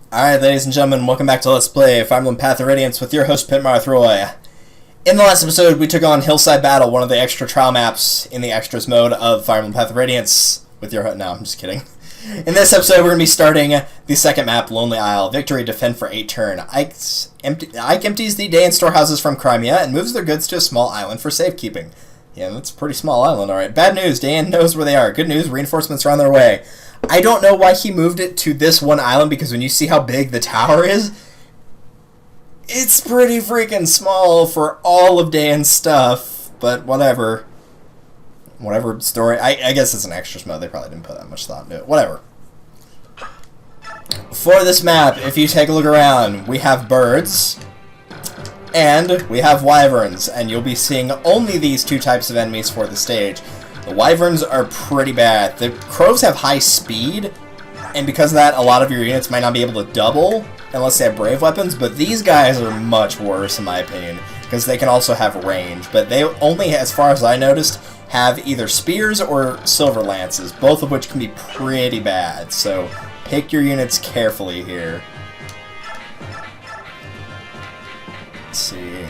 Alright, ladies and gentlemen, welcome back to Let's Play Fire Emblem Path of Radiance with your host, Pitmarth Roy. In the last episode, we took on Hillside Battle, one of the extra trial maps in the extras mode of Fire Emblem Path of Radiance with your host. No, I'm just kidding. In this episode, we're going to be starting the second map, Lonely Isle. Victory, defend for 8 turn. Ike empties the Dayan storehouses from Crimea and moves their goods to a small island for safekeeping. Yeah, that's a pretty small island, alright. Bad news, Dayan knows where they are. Good news, reinforcements are on their way. I don't know why he moved it to this one island, because when you see how big the tower is, it's pretty freaking small for all of Dayan's stuff, but whatever. Whatever story. I guess it's an extras mode. They probably didn't put that much thought into it. Whatever. For this map, if you take a look around, we have birds, and we have wyverns, and you'll be seeing only these two types of enemies for the stage. The wyverns are pretty bad. The crows have high speed, and because of that, a lot of your units might not be able to double unless they have brave weapons, but these guys are much worse in my opinion, because they can also have range, but they only, as far as I noticed, have either spears or silver lances, both of which can be pretty bad, so pick your units carefully here. Let's see.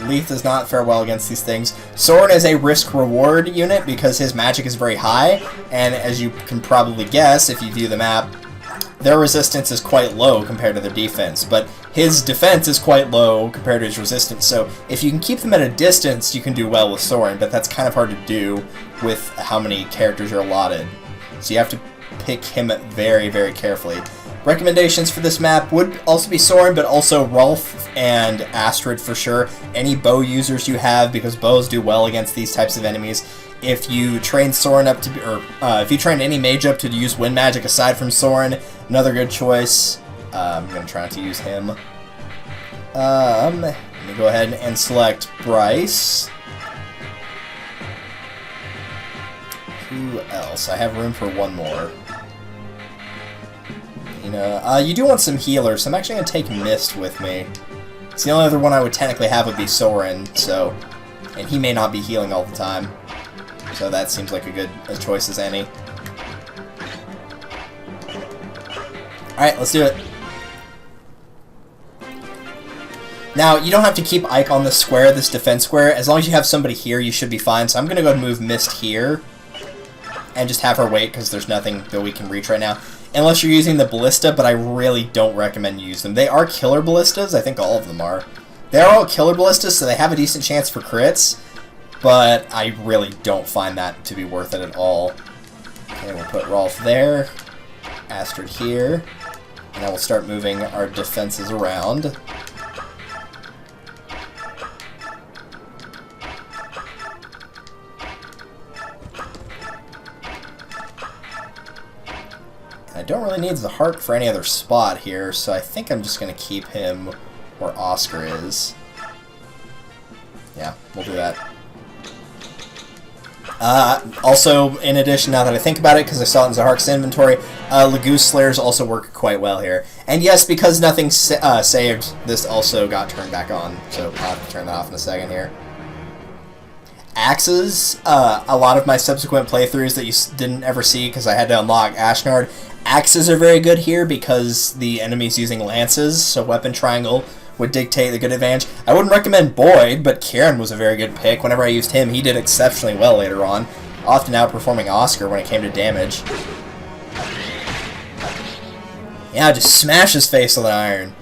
Leith does not fare well against these things. Soren is a risk-reward unit because his magic is very high, and as you can probably guess if you view the map, their resistance is quite low compared to their defense, but his defense is quite low compared to his resistance, so if you can keep them at a distance, you can do well with Soren, but that's kind of hard to do with how many characters you're allotted. So you have to pick him very, very carefully. Recommendations for this map would also be Soren, but also Rolf and Astrid for sure. Any bow users you have, because bows do well against these types of enemies. If you train Soren up to, if you train any mage up to use wind magic aside from Soren, another good choice. I'm going to try not to use him. Let me go ahead and select Bryce. Who else? I have room for one more. You know, you do want some healers, so I'm actually going to take Mist with me. So the only other one I would technically have would be Soren, so, and he may not be healing all the time. So that seems like a good choice as any. Alright, let's do it. Now, you don't have to keep Ike on this square, this defense square. As long as you have somebody here, you should be fine. So I'm going to go and move Mist here. And just have her wait, because there's nothing that we can reach right now. Unless you're using the ballista, but I really don't recommend you use them. They are killer ballistas. I think all of them are. They're all killer ballistas, so they have a decent chance for crits. But I really don't find that to be worth it at all. Okay, we'll put Rolf there. Astrid here. And then we'll start moving our defenses around. I don't really need the heart for any other spot here, so I think I'm just going to keep him where Oscar is. Yeah, we'll do that. Also, in addition, now that I think about it, because I saw it in Zahark's inventory, Lagoose Slayers also work quite well here. And yes, because nothing saved, this also got turned back on, so I'll have to turn that off in a second here. Axes, a lot of my subsequent playthroughs that you didn't ever see because I had to unlock Ashnard, axes are very good here because the enemy's using lances, so weapon triangle would dictate the good advantage. I wouldn't recommend Boyd, but Kieran was a very good pick. Whenever I used him, he did exceptionally well later on, often outperforming Oscar when it came to damage. Yeah, just smash his face with an iron.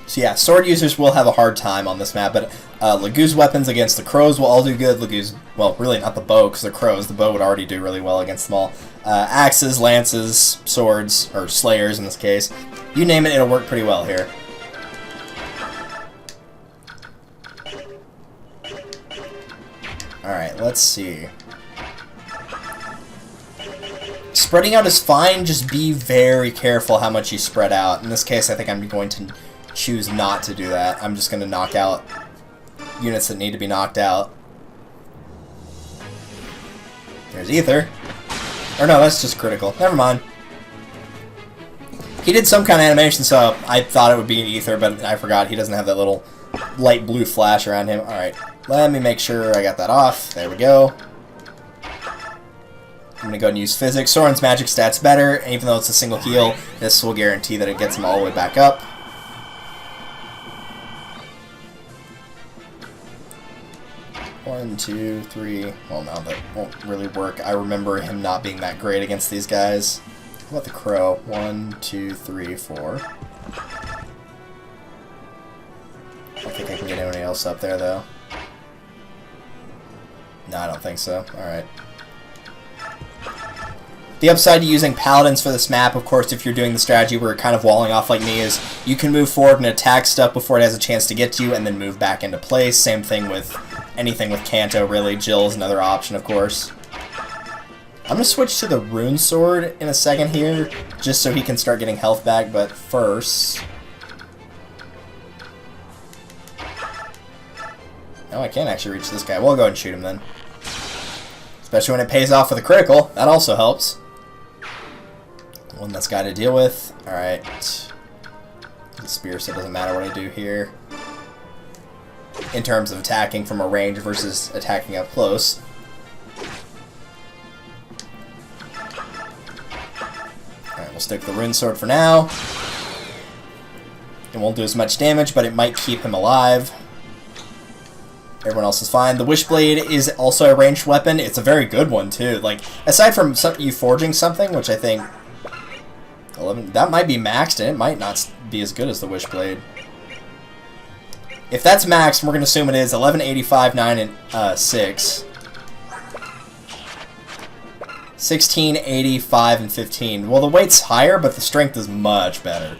So yeah, sword users will have a hard time on this map, but Lagoose weapons against the crows will all do good. Lagoose, well, really not the bow, because they're crows. The bow would already do really well against them all. Axes, lances, swords, or slayers in this case. You name it, it'll work pretty well here. Alright, let's see. Spreading out is fine, just be very careful how much you spread out. In this case, I think I'm going to choose not to do that. I'm just going to knock out units that need to be knocked out. There's Ether. Or no, that's just critical. Never mind. He did some kind of animation, so I thought it would be an Ether, but I forgot he doesn't have that little light blue flash around him. Alright, let me make sure I got that off. There we go. I'm going to go ahead and use Physics. Soren's magic stats better, and even though it's a single heal, this will guarantee that it gets him all the way back up. One, two, three. Well, no, that won't really work. I remember him not being that great against these guys. How about the Crow? 1, 2, 3, 4. I don't think I can get anybody else up there, though. No, I don't think so. Alright. The upside to using Paladins for this map, of course, if you're doing the strategy where you're kind of walling off like me, is you can move forward and attack stuff before it has a chance to get to you, and then move back into place. Same thing with anything with Kanto, really. Jill is another option, of course. I'm going to switch to the Rune Sword in a second here, just so he can start getting health back, but first... No, I can't actually reach this guy. We'll go ahead and shoot him then. Especially when it pays off with a critical. That also helps. One that's got to deal with. Alright. The spear, so it doesn't matter what I do here. In terms of attacking from a range versus attacking up close. Alright, we'll stick the Rune Sword for now. It won't do as much damage, but it might keep him alive. Everyone else is fine. The Wishblade is also a ranged weapon. It's a very good one, too. Like, aside from you forging something, which I think... 11, that might be maxed, and it might not be as good as the Wishblade. If that's maxed, we're going to assume it is 11, 85, 9, and 6. 16, 85, and 15. Well, the weight's higher, but the strength is much better.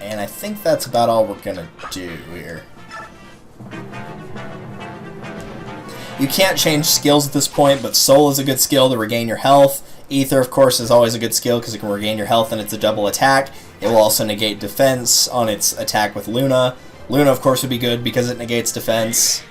And I think that's about all we're going to do here. You can't change skills at this point, but Soul is a good skill to regain your health. Ether, of course, is always a good skill because it can regain your health and it's a double attack. It will also negate defense on its attack with Luna. Luna, of course, would be good because it negates defense.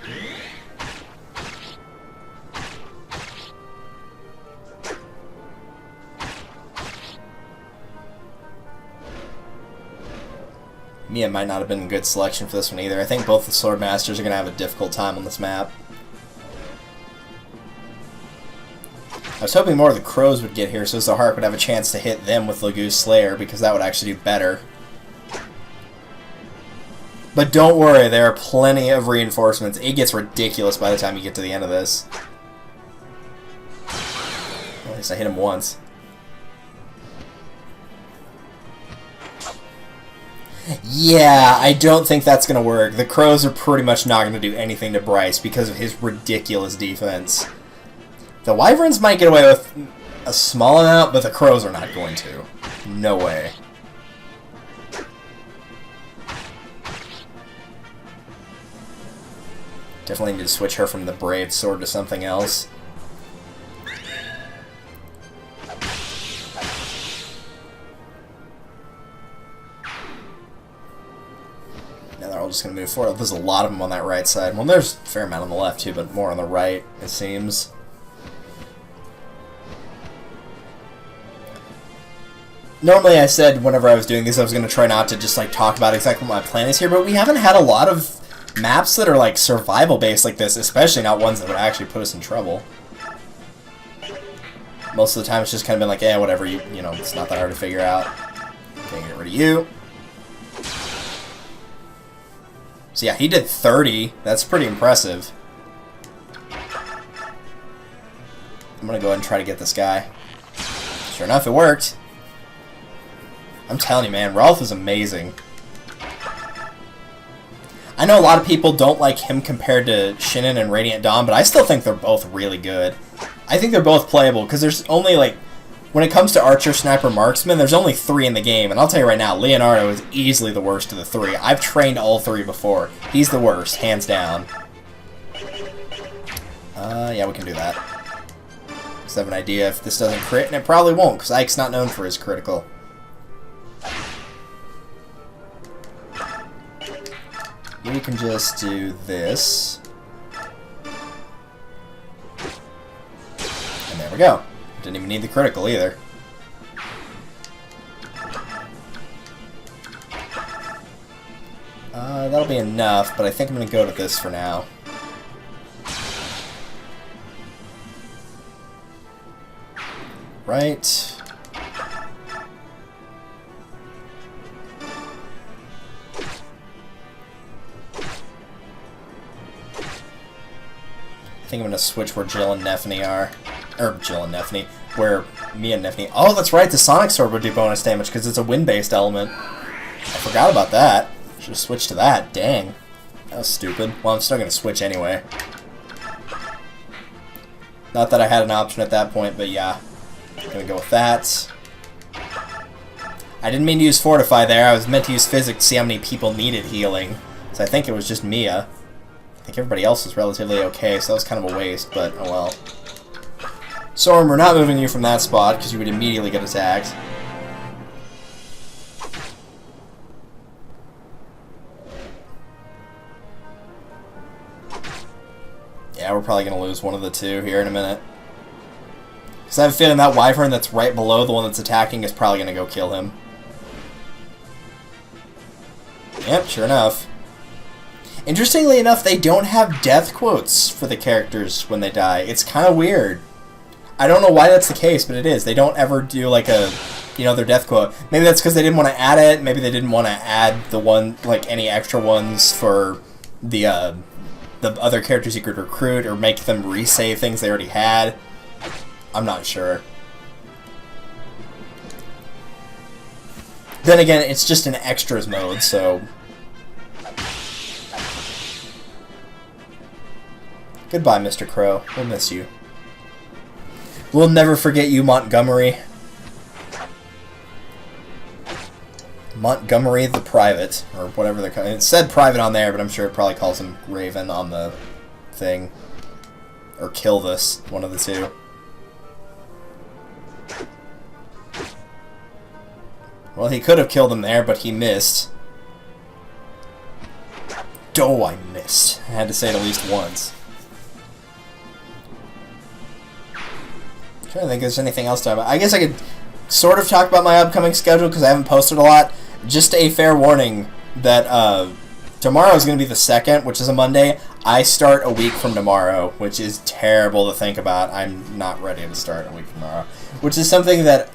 Mia might not have been a good selection for this one either. I think both the Sword Masters are going to have a difficult time on this map. I was hoping more of the Crows would get here so Zahark would have a chance to hit them with Lagoose Slayer, because that would actually do better. But don't worry, there are plenty of reinforcements. It gets ridiculous by the time you get to the end of this. Well, at least I hit him once. Yeah, I don't think that's going to work. The Crows are pretty much not going to do anything to Bryce because of his ridiculous defense. The Wyverns might get away with a small amount, but the Crows are not going to. No way. Definitely need to switch her from the Brave Sword to something else. They're all just going to move forward. There's a lot of them on that right side. Well, there's a fair amount on the left, too, but more on the right, it seems. Normally, I said whenever I was doing these, I was going to try not to just, like, talk about exactly what my plan is here, but we haven't had a lot of maps that are, like, survival-based like this, especially not ones that would actually put us in trouble. Most of the time, it's just kind of been like, yeah, whatever, you know, it's not that hard to figure out. Okay, get rid of you. So yeah, he did 30. That's pretty impressive. I'm gonna go ahead and try to get this guy. Sure enough, it worked. I'm telling you, man, Rolf is amazing. I know a lot of people don't like him compared to Shinnon and Radiant Dawn, but I still think they're both really good. I think they're both playable, because there's only, like, when it comes to Archer, Sniper, Marksman, there's only 3 in the game, and I'll tell you right now, Leonardo is easily the worst of the 3. I've trained all 3 before. He's the worst, hands down. Yeah, we can do that. Just have an idea if this doesn't crit, and it probably won't, because Ike's not known for his critical. We can just do this. And there we go. Didn't even need the critical either. That'll be enough, but I think I'm going to go to this for now. Right. I think I'm gonna switch where Jill and Nephany are. Or Jill and Nephany. Where me and Nephany... Oh, that's right, the Sonic Sword would do bonus damage because it's a wind-based element. I forgot about that. Should have switched to that. Dang. That was stupid. Well, I'm still gonna switch anyway. Not that I had an option at that point, but yeah. I'm gonna go with that. I didn't mean to use Fortify there. I was meant to use Physics to see how many people needed healing. So I think it was just Mia. I think everybody else was relatively okay, so that was kind of a waste, but oh well. Soren, we're not moving you from that spot, because you would immediately get attacked. Yeah, we're probably going to lose one of the two here in a minute. Because I have a feeling that Wyvern that's right below the one that's attacking is probably going to go kill him. Yep, sure enough. Interestingly enough, they don't have death quotes for the characters when they die. It's kind of weird. I don't know why that's the case, but it is. They don't ever do, like, a, you know, their death quote. Maybe that's because they didn't want to add it. Maybe they didn't want to add the one, like, any extra ones for the other characters you could recruit or make them re-save things they already had. I'm not sure. Then again, it's just an extras mode, so... Goodbye, Mr. Crow. We'll miss you. We'll never forget you, Montgomery. Montgomery the Private, or whatever they're calling it. It said Private on there, but I'm sure it probably calls him Raven on the thing. Or Kill This, one of the two. Well, he could have killed him there, but he missed. Oh, I missed. I had to say it at least once. I don't think there's anything else to talk about. I guess I could sort of talk about my upcoming schedule because I haven't posted a lot. Just a fair warning that tomorrow is going to be the 2nd, which is a Monday. I start a week from tomorrow, which is terrible to think about. I'm not ready to start a week from tomorrow. Which is something that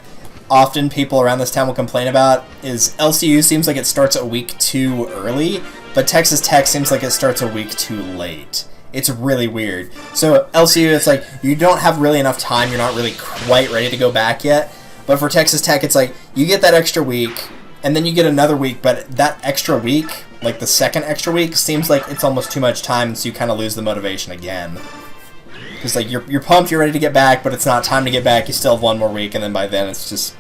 often people around this town will complain about, is LCU seems like it starts a week too early, but Texas Tech seems like it starts a week too late. It's really weird. So LCU, it's like, you don't have really enough time, you're not really quite ready to go back yet. But for Texas Tech, it's like, you get that extra week, and then you get another week, but that extra week, like the second extra week, seems like it's almost too much time, so you kind of lose the motivation again. Because like, you're pumped, you're ready to get back, but it's not time to get back, you still have one more week, and then by then it's just,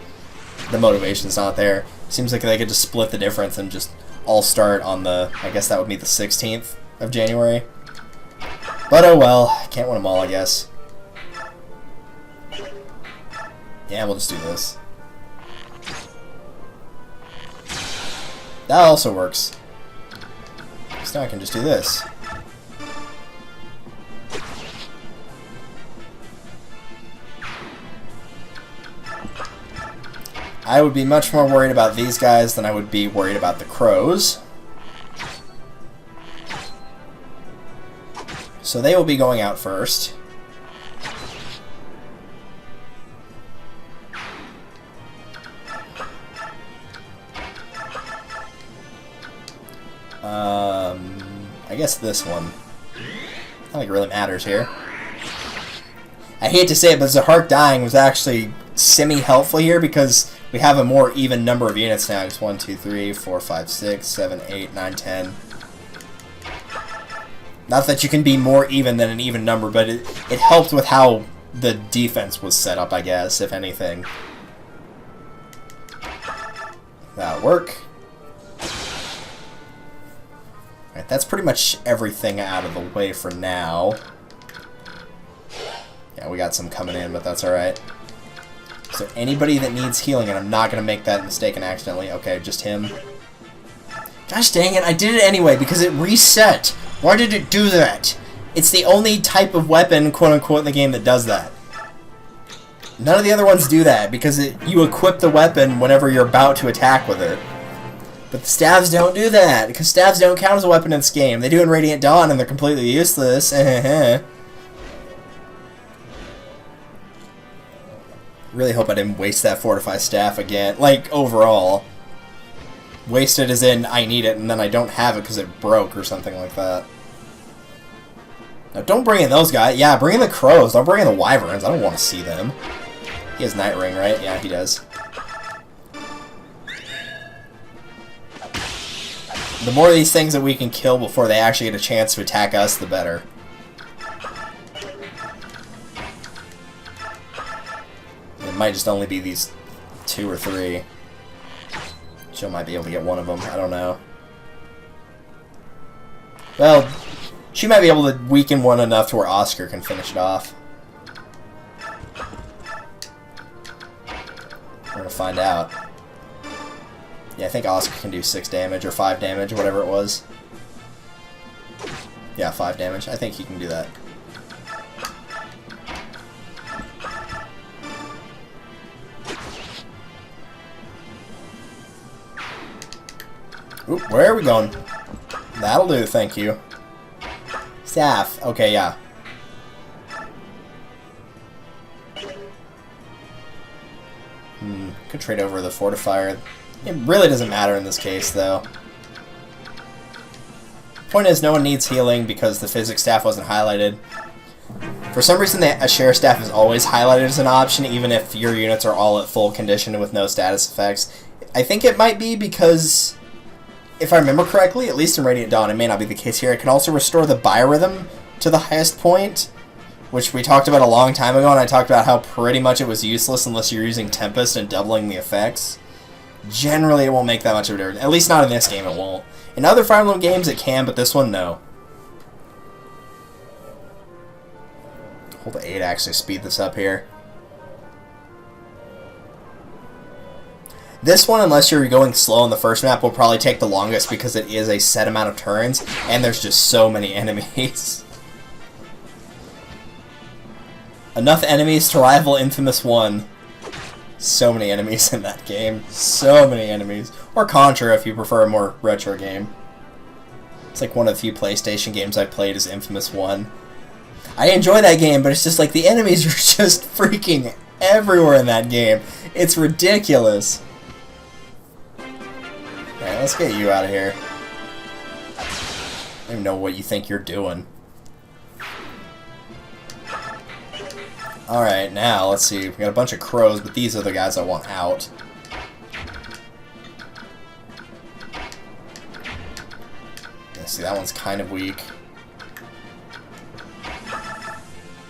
the motivation's not there. Seems like they could just split the difference and just all start on the, I guess that would be the 16th of January. But oh well, can't win them all, I guess. Yeah, we'll just do this. That also works. So now I can just do this. I would be much more worried about these guys than I would be worried about the crows. So they will be going out first. I guess this one. I don't think it really matters here. I hate to say it, but Zahark dying was actually semi-helpful here because we have a more even number of units now. It's 1, 2, 3, 4, 5, 6, 7, 8, 9, 10. Not that you can be more even than an even number, but it helped with how the defense was set up, I guess, if anything. That'll work. Alright, that's pretty much everything out of the way for now. Yeah, we got some coming in, but that's alright. So anybody that needs healing, and I'm not going to make that mistake and accidentally... Okay, just him. Gosh dang it, I did it anyway because it reset. Why did it do that? It's the only type of weapon, quote-unquote, in the game that does that. None of the other ones do that because you equip the weapon whenever you're about to attack with it. But the staves don't do that because staves don't count as a weapon in this game. They do in Radiant Dawn and they're completely useless. Really hope I didn't waste that Fortify Staff again. Like, overall. Wasted as in, I need it, and then I don't have it because it broke or something like that. Now, don't bring in those guys. Yeah, bring in the crows. Don't bring in the wyverns. I don't want to see them. He has Night Ring, right? Yeah, he does. The more of these things that we can kill before they actually get a chance to attack us, the better. It might just only be these 2 or 3. Jill might be able to get one of them. I don't know. Well, she might be able to weaken one enough to where Oscar can finish it off. We're gonna find out. Yeah, I think Oscar can do 6 damage or 5 damage, whatever it was. Yeah, 5 damage. I think he can do that. Oop, where are we going? That'll do, thank you. Staff. Okay, yeah. Could trade over the Fortifier. It really doesn't matter in this case, though. Point is, no one needs healing because the Physics Staff wasn't highlighted. For some reason, a Share Staff is always highlighted as an option, even if your units are all at full condition with no status effects. I think it might be because, if I remember correctly, at least in Radiant Dawn, it may not be the case here, it can also restore the biorhythm to the highest point, which we talked about a long time ago, and I talked about how pretty much it was useless unless you're using Tempest and doubling the effects. Generally, it won't make that much of a difference. At least not in this game, it won't. In other Fire Emblem games, it can, but this one, no. Hold the A to actually speed this up here. This one, unless you're going slow on the first map, will probably take the longest because it is a set amount of turns, and there's just so many enemies. Enough enemies to rival Infamous 1. So many enemies in that game. So many enemies. Or Contra if you prefer a more retro game. It's like one of the few PlayStation games I played is Infamous 1. I enjoy that game, but it's just like the enemies are just freaking everywhere in that game. It's ridiculous. Alright, let's get you out of here. I don't even know what you think you're doing. Alright, now, let's see. We got a bunch of crows, but these are the guys I want out. Let's see, that one's kind of weak.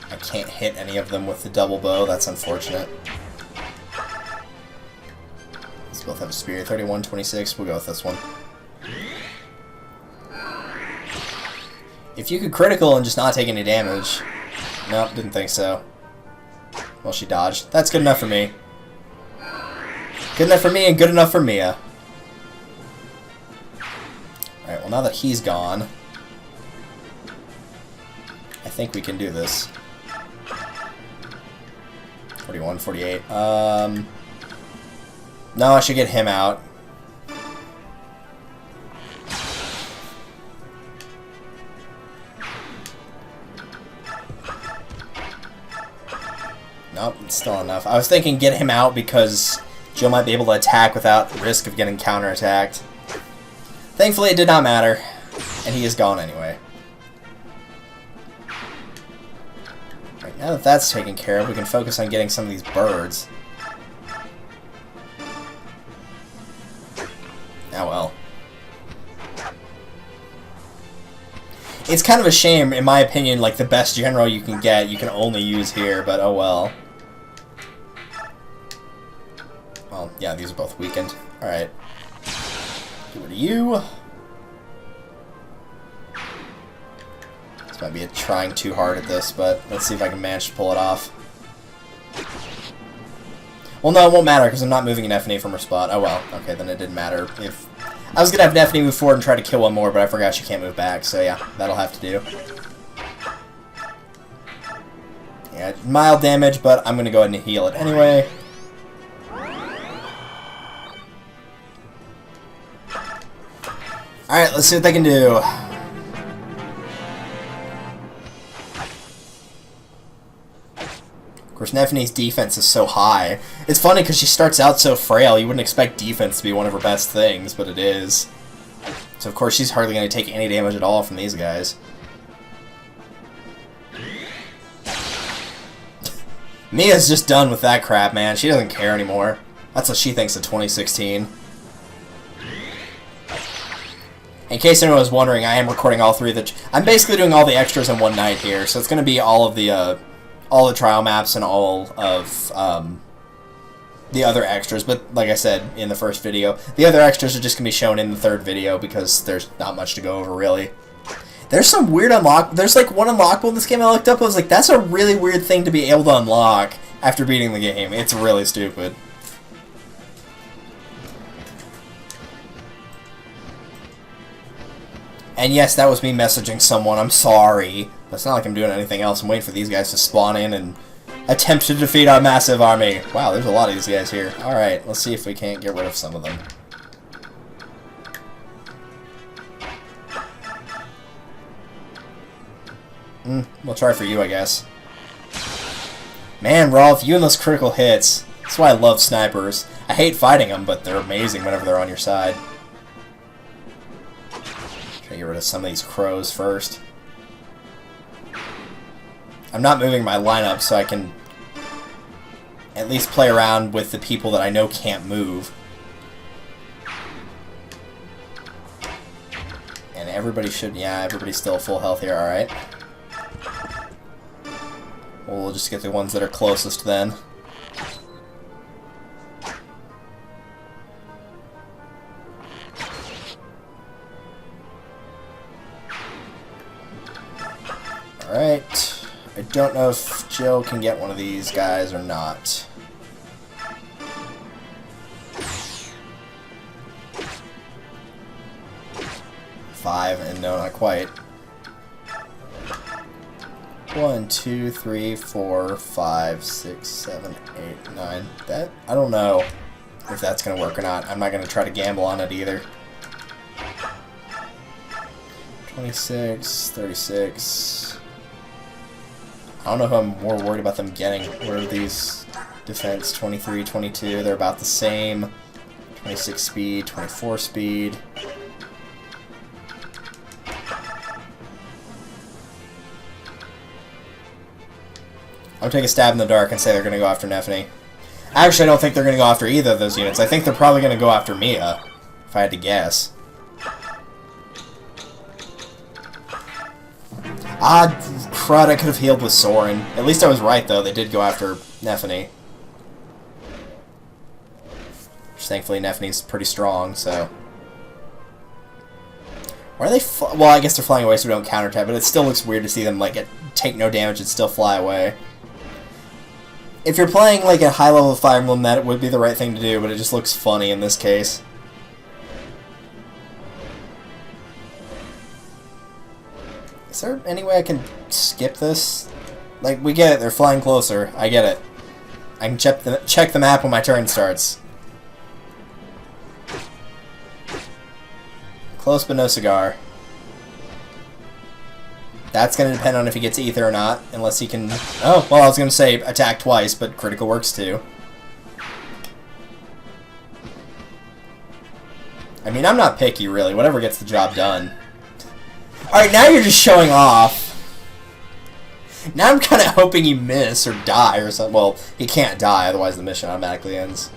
I can't hit any of them with the double bow. That's unfortunate. Let's both have a spear. 31, 26. We'll go with this one. If you could critical and just not take any damage. Nope, didn't think so. Well, she dodged. That's good enough for me. Good enough for me and good enough for Mia. Alright, well now that he's gone, I think we can do this. 41, 48. No, I should get him out. Nope, it's still enough. I was thinking get him out because Jill might be able to attack without risk of getting counterattacked. Thankfully, it did not matter, and he is gone anyway. Right, now that that's taken care of, we can focus on getting some of these birds. Oh well. It's kind of a shame, in my opinion, like the best general you can get, you can only use here, but oh well. Well, yeah, these are both weakened. Alright. Give it to you. This might be trying too hard at this, but let's see if I can manage to pull it off. Well, no, it won't matter, because I'm not moving Nephany from her spot. Oh well. Okay, then it didn't matter. If I was going to have Nephany move forward and try to kill one more, but I forgot she can't move back, so yeah, that'll have to do. Yeah, mild damage, but I'm going to go ahead and heal it anyway. Alright, let's see what they can do. course, Nephine's defense is so high. It's funny because she starts out so frail. You wouldn't expect defense to be one of her best things, but it is. So, of course, she's hardly going to take any damage at all from these guys. Mia's just done with that crap, man. She doesn't care anymore. That's what she thinks of 2016. In case anyone was wondering, I am recording all three of the... I'm basically doing all the extras in one night here, so it's going to be all of the trial maps and all of the other extras. But like I said in the first video, the other extras are just going to be shown in the third video because there's not much to go over, really. There's some weird unlock... There's like one unlockable in this game I looked up. I was like, that's a really weird thing to be able to unlock after beating the game. It's really stupid. And yes, that was me messaging someone. I'm sorry. But it's not like I'm doing anything else. I'm waiting for these guys to spawn in and attempt to defeat our massive army. Wow, there's a lot of these guys here. Alright, let's see if we can't get rid of some of them. We'll try for you, I guess. Man, Rolf, you and those critical hits. That's why I love snipers. I hate fighting them, but they're amazing whenever they're on your side. Try to get rid of some of these crows first. I'm not moving my lineup so I can at least play around with the people that I know can't move. And everybody should... Yeah, everybody's still full health here, alright. We'll just get the ones that are closest then. Alright. I don't know if Jill can get one of these guys or not. Five, and no, not quite. 1, 2, 3, 4, 5, 6, 7, 8, 9. That, I don't know if that's going to work or not. I'm not going to try to gamble on it either. 26, 36. I don't know who I'm more worried about them getting. Where are these defense? 23, 22. They're about the same. 26 speed, 24 speed. I'll take a stab in the dark and say they're going to go after Nephine. Actually, I don't think they're going to go after either of those units. I think they're probably going to go after Mia, if I had to guess. Ah, crud, I could have healed with Soren. At least I was right, though. They did go after Nephine. Which, thankfully, Nephine's pretty strong, so... Why are they... Well, I guess they're flying away so we don't counterattack, but it still looks weird to see them, like, take no damage and still fly away. If you're playing, like, a high level of Fire Emblem, that would be the right thing to do, but it just looks funny in this case. Is there any way I can skip this? Like, we get it, they're flying closer. I get it. I can check the map when my turn starts. Close but no cigar. That's going to depend on if he gets Ether or not, unless he can... Oh, well, I was going to say attack twice, but critical works too. I mean, I'm not picky, really. Whatever gets the job done. Alright, now you're just showing off. Now I'm kind of hoping you miss or die or something. Well, he can't die, otherwise the mission automatically ends.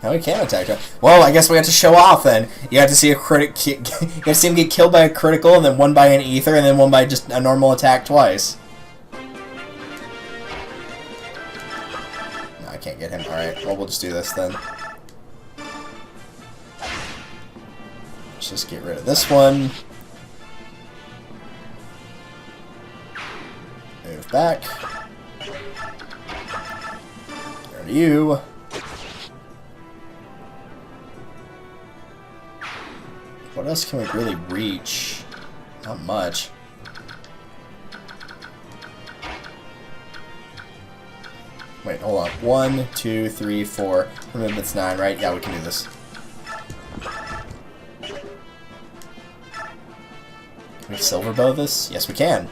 No, he can't attack her. Well, I guess we have to show off then. You have to see a critic. You have to see him get killed by a critical, and then one by an ether, and then one by just a normal attack twice. No, I can't get him. Alright, well, we'll just do this then. Let's just get rid of this one. Move back. There to you. What else can we really reach? Not much. Wait, hold on. 1, 2, 3, 4. Movement's 9, right? Yeah, we can do this. Can we silver bow this? Yes, we can.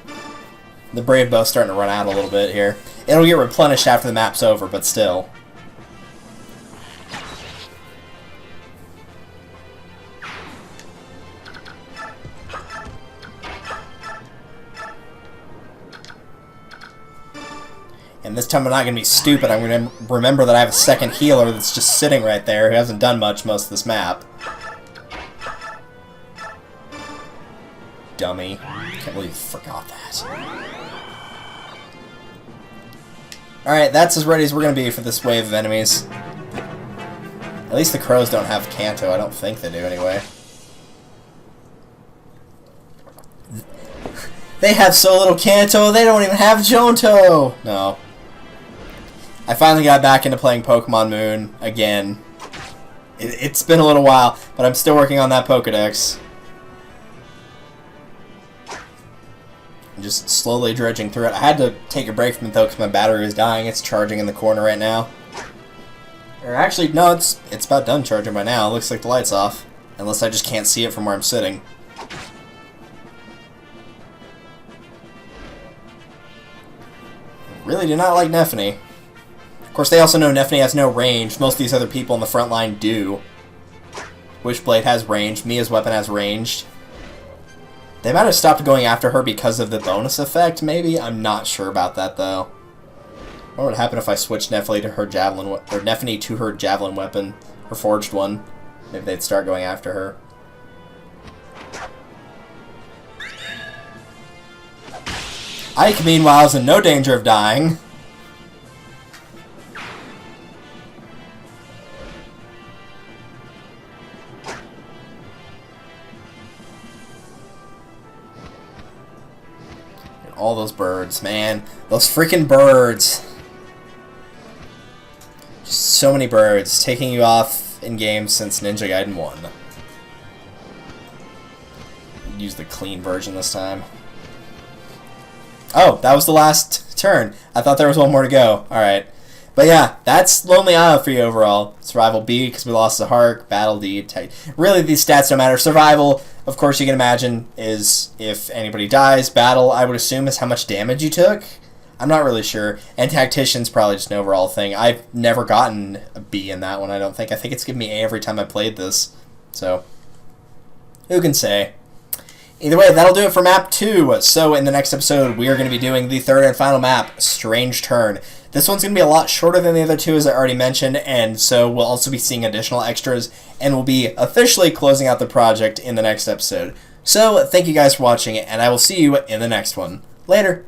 The brave bow's starting to run out a little bit here. It'll get replenished after the map's over, but still. And this time I'm not going to be stupid. I'm going to remember that I have a second healer that's just sitting right there who hasn't done much most of this map. Dummy. Can't believe you forgot that. Alright, that's as ready as we're going to be for this wave of enemies. At least the crows don't have Kanto. I don't think they do anyway. They have so little Kanto, they don't even have Jonto! No. I finally got back into playing Pokemon Moon again. It's been a little while, but I'm still working on that Pokedex. I'm just slowly dredging through it. I had to take a break from it though because my battery was dying. It's charging in the corner right now. Or actually, no, it's about done charging by now. It looks like the light's off. Unless I just can't see it from where I'm sitting. Really do not like Neffany. Of course, they also know Neffany has no range. Most of these other people on the front line do. Wishblade has range. Mia's weapon has range. They might have stopped going after her because of the bonus effect, maybe? I'm not sure about that, though. What would happen if I switched Neffany to her javelin, or Neffany to her javelin weapon, her forged one? Maybe they'd start going after her. Ike, meanwhile, is in no danger of dying. All those birds, man. Those freaking birds. Just so many birds taking you off in games since Ninja Gaiden 1. Use the clean version this time. Oh, that was the last turn. I thought there was one more to go. Alright. But yeah, that's Lonely Isle for you overall. Survival B, because we lost the Hark. Battle D. Really, these stats don't matter. Survival, of course, you can imagine, is if anybody dies. Battle, I would assume, is how much damage you took. I'm not really sure. And Tactician's probably just an overall thing. I've never gotten a B in that one, I don't think. I think it's given me A every time I played this. So, who can say? Either way, that'll do it for map 2. So in the next episode, we are going to be doing the third and final map, Strange Turn. This one's going to be a lot shorter than the other two, as I already mentioned, and so we'll also be seeing additional extras, and we'll be officially closing out the project in the next episode. So, thank you guys for watching, and I will see you in the next one. Later!